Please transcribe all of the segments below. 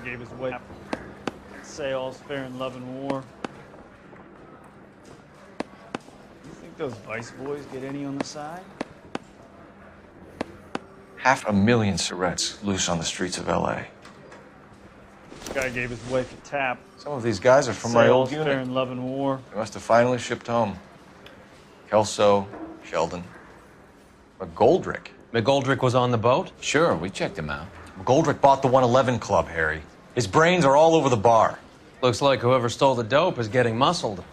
gave his way. Say all's fair in love and war. You think those Vice boys get any on the side? 500,000 Surretts loose on the streets of L.A. Guy gave his wife a tap. Some of these guys are from my old fair unit. in love and war. They must have finally shipped home. Kelso, Sheldon, McGoldrick. McGoldrick was on the boat? Sure, we checked him out. McGoldrick bought the 111 Club, Harry. His brains are all over the bar. Looks like whoever stole the dope is getting muscled.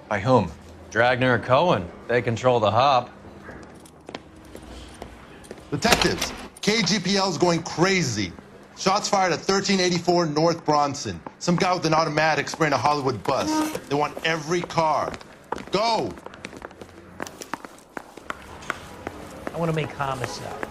By whom? Dragner or Cohen. They control the hop. Detectives, KGPL's going crazy. Shots fired at 1384 North Bronson. Some guy with an automatic spraying a Hollywood bus. They want every car. Go! I want to make homicide.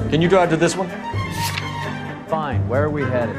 Can you drive to this one? Fine. Where are we headed?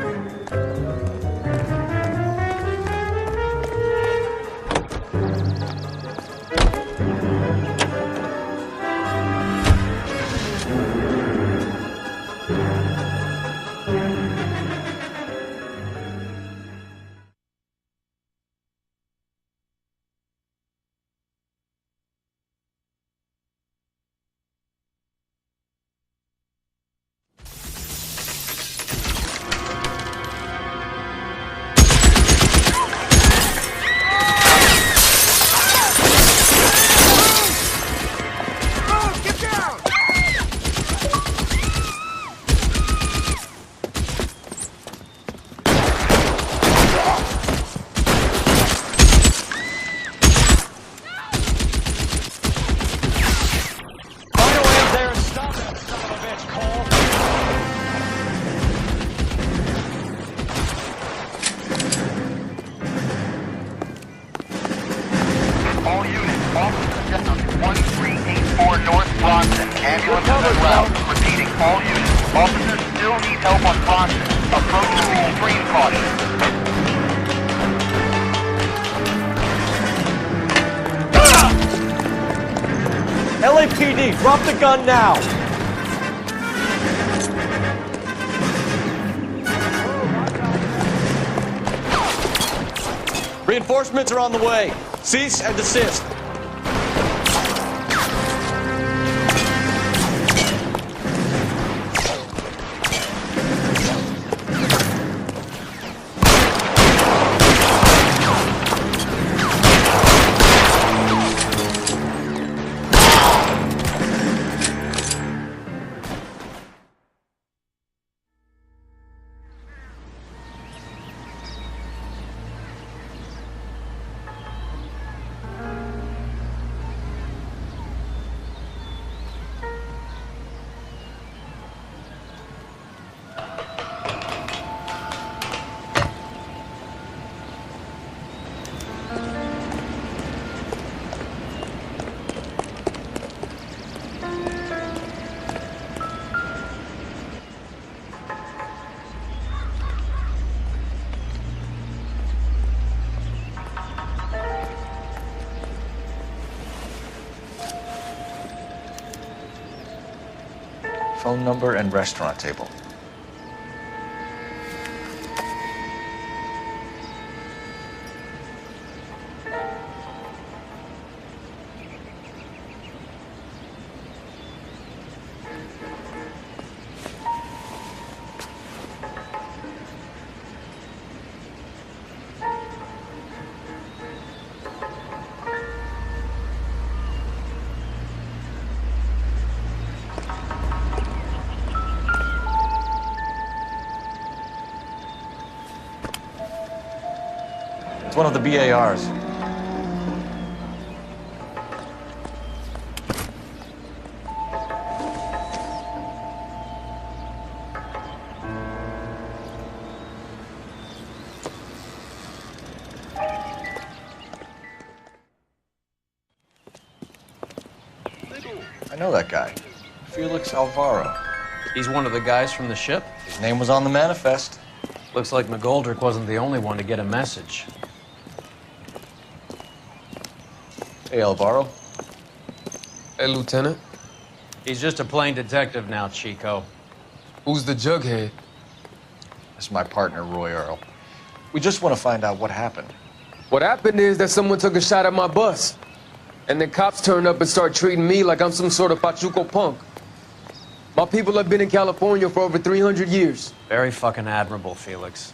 All units, officers down. 1384 North Bronson. Ambulance is en route. Repeating, all units. Officers still need help on Bronson. Approach with extreme caution. LAPD, drop the gun now! Reinforcements are on the way. Cease and desist. Phone number and restaurant table. It's one of the BARs. I know that guy. Felix Alvaro. He's one of the guys from the ship? His name was on the manifest. Looks like McGoldrick wasn't the only one to get a message. Hey, Alvaro. Hey, Lieutenant. He's just a plain detective now, Chico. Who's the jughead? This is my partner, Roy Earl. We just want to find out what happened. What happened is that someone took a shot at my bus. And the cops turned up and started treating me like I'm some sort of Pachuco punk. My people have been in California for over 300 years. Very fucking admirable, Felix.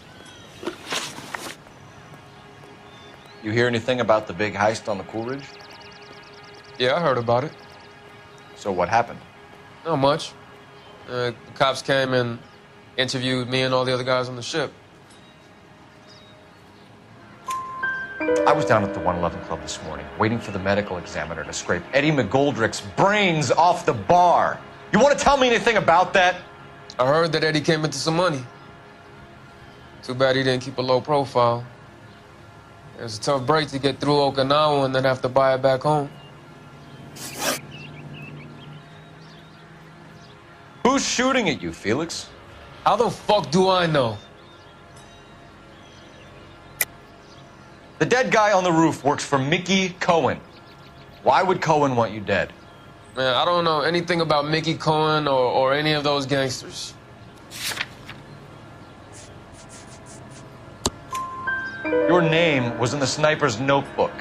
You hear anything about the big heist on the Coolidge? Yeah, I heard about it. So what happened? Not much. The cops came and interviewed me and all the other guys on the ship. I was down at the 111 Club this morning, waiting for the medical examiner to scrape Eddie McGoldrick's brains off the bar. You want to tell me anything about that? I heard that Eddie came into some money. Too bad he didn't keep a low profile. It was a tough break to get through Okinawa and then have to buy it back home. Who's shooting at you, Felix? How the fuck do I know? The dead guy on the roof works for Mickey Cohen. Why would Cohen want you dead? Man, I don't know anything about Mickey Cohen or any of those gangsters. Your name was in the sniper's notebook.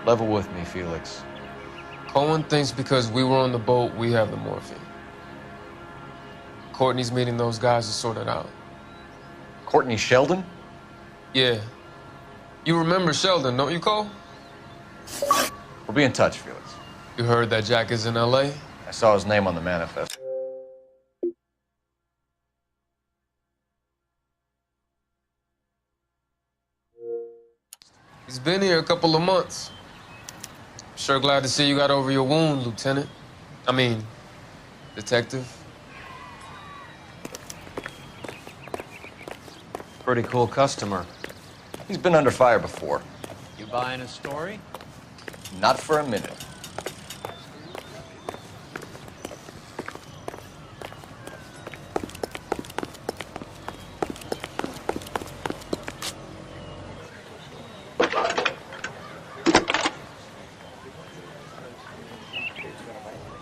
Level with me, Felix. Cohen thinks because we were on the boat, we have the morphine. Courtney's meeting those guys to sort it out. Courtney Sheldon? Yeah. You remember Sheldon, don't you, Cole? We'll be in touch, Felix. You heard that Jack is in L.A.? I saw his name on the manifest. He's been here a couple of months. Sure glad to see you got over your wound, Lieutenant. I mean, Detective. Pretty cool customer. He's been under fire before. You buying his story? Not for a minute.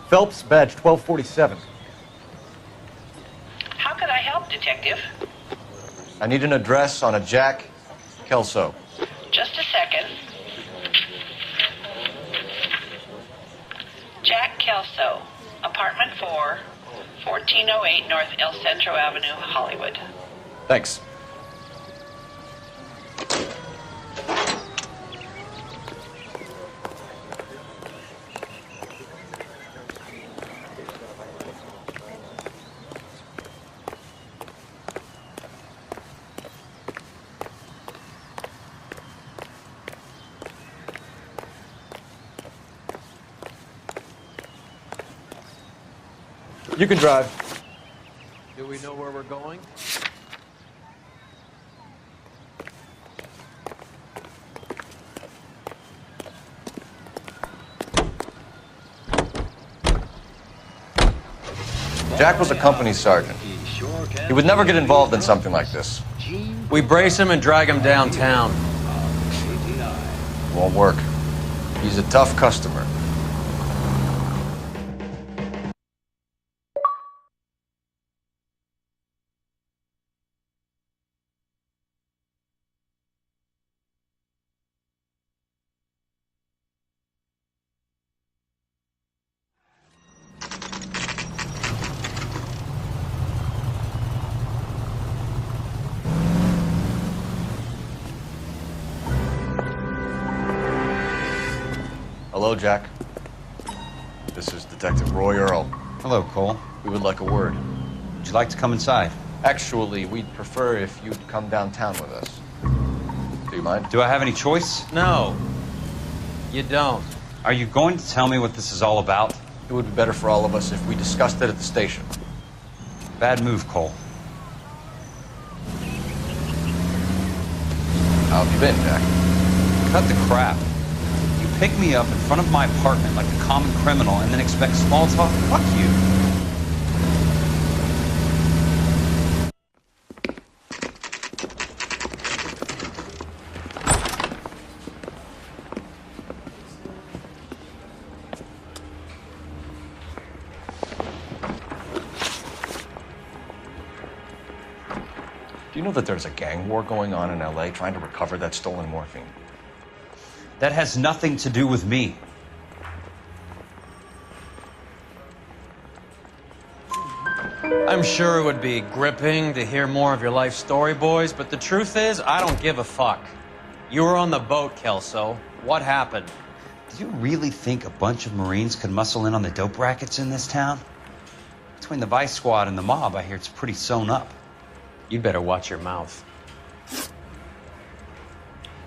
Phelps, badge 1247. How could I help, Detective? I need an address on a Jack Kelso. Just a second. Jack Kelso, apartment 4, 1408 North El Centro Avenue, Hollywood. Thanks. You can drive. Do we know where we're going? Jack was a company sergeant. He would never get involved in something like this. We brace him and drag him downtown. Won't work. He's a tough customer. Hello, Jack. This is Detective Roy Earl. Hello, Cole. We would like a word. Would you like to come inside? Actually, we'd prefer if you'd come downtown with us. Do you mind? Do I have any choice? No, you don't. Are you going to tell me what this is all about? It would be better for all of us if we discussed it at the station. Bad move, Cole. How have you been, Jack? Cut the crap. You pick me up in front of my apartment like a common criminal and then expect small talk? Fuck you. Do you know that there's a gang war going on in LA trying to recover that stolen morphine? That has nothing to do with me. I'm sure it would be gripping to hear more of your life story, boys, but the truth is, I don't give a fuck. You were on the boat, Kelso. What happened? Do you really think a bunch of Marines could muscle in on the dope rackets in this town? Between the Vice Squad and the mob, I hear it's pretty sewn up. You'd better watch your mouth.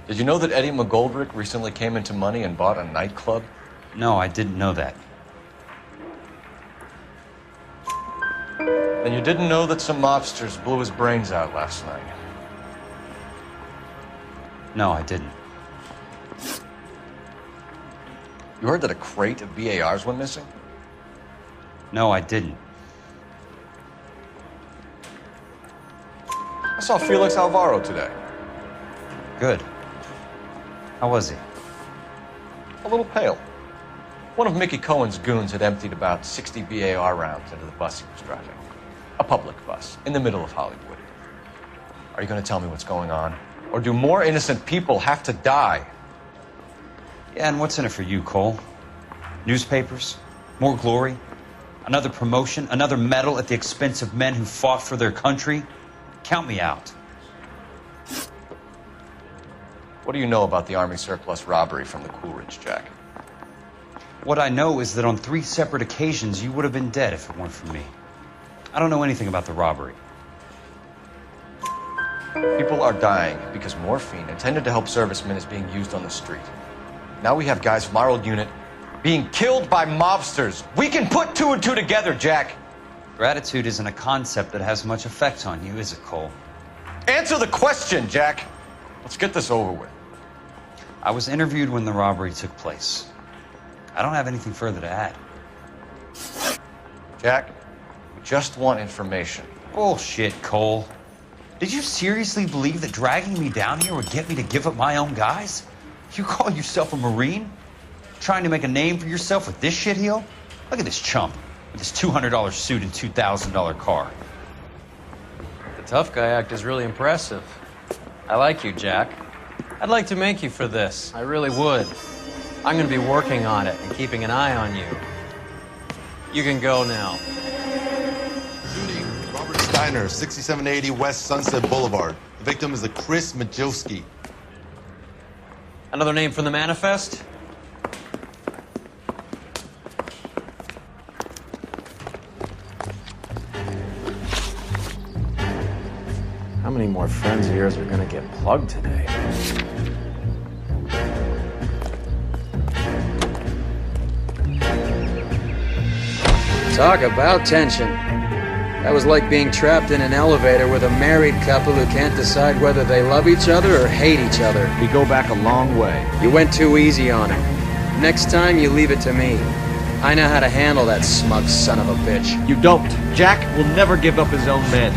Did you know that Eddie McGoldrick recently came into money and bought a nightclub? No, I didn't know that. And you didn't know that some mobsters blew his brains out last night? No, I didn't. You heard that a crate of BARs went missing? No, I didn't. I saw Felix Alvaro today. Good. How was he? A little pale. One of Mickey Cohen's goons had emptied about 60 BAR rounds into the bus he was driving. A public bus, in the middle of Hollywood. Are you going to tell me what's going on? Or do more innocent people have to die? Yeah, and what's in it for you, Cole? Newspapers? More glory? Another promotion? Another medal at the expense of men who fought for their country? Count me out. What do you know about the Army surplus robbery from the Coolidge, Jack? What I know is that on 3 separate occasions, you would have been dead if it weren't for me. I don't know anything about the robbery. People are dying because morphine intended to help servicemen is being used on the street. Now we have guys from our old unit being killed by mobsters. We can put 2 and 2 together, Jack. Gratitude isn't a concept that has much effect on you, is it, Cole? Answer the question, Jack. Let's get this over with. I was interviewed when the robbery took place. I don't have anything further to add. Jack, we just want information. Bullshit, Cole. Did you seriously believe that dragging me down here would get me to give up my own guys? You call yourself a Marine? Trying to make a name for yourself with this shitheel? Look at this chump with his $200 suit and $2,000 car. The tough guy act is really impressive. I like you, Jack. I'd like to make you for this. I really would. I'm going to be working on it and keeping an eye on you. You can go now. Shooting, Robert Steiner, 6780 West Sunset Boulevard. The victim is a Chris Majowski. Another name from the manifest? How many more friends of yours are gonna get plugged today? Talk about tension. That was like being trapped in an elevator with a married couple who can't decide whether they love each other or hate each other. We go back a long way. You went too easy on her. Next time, you leave it to me. I know how to handle that smug son of a bitch. You don't. Jack will never give up his own men.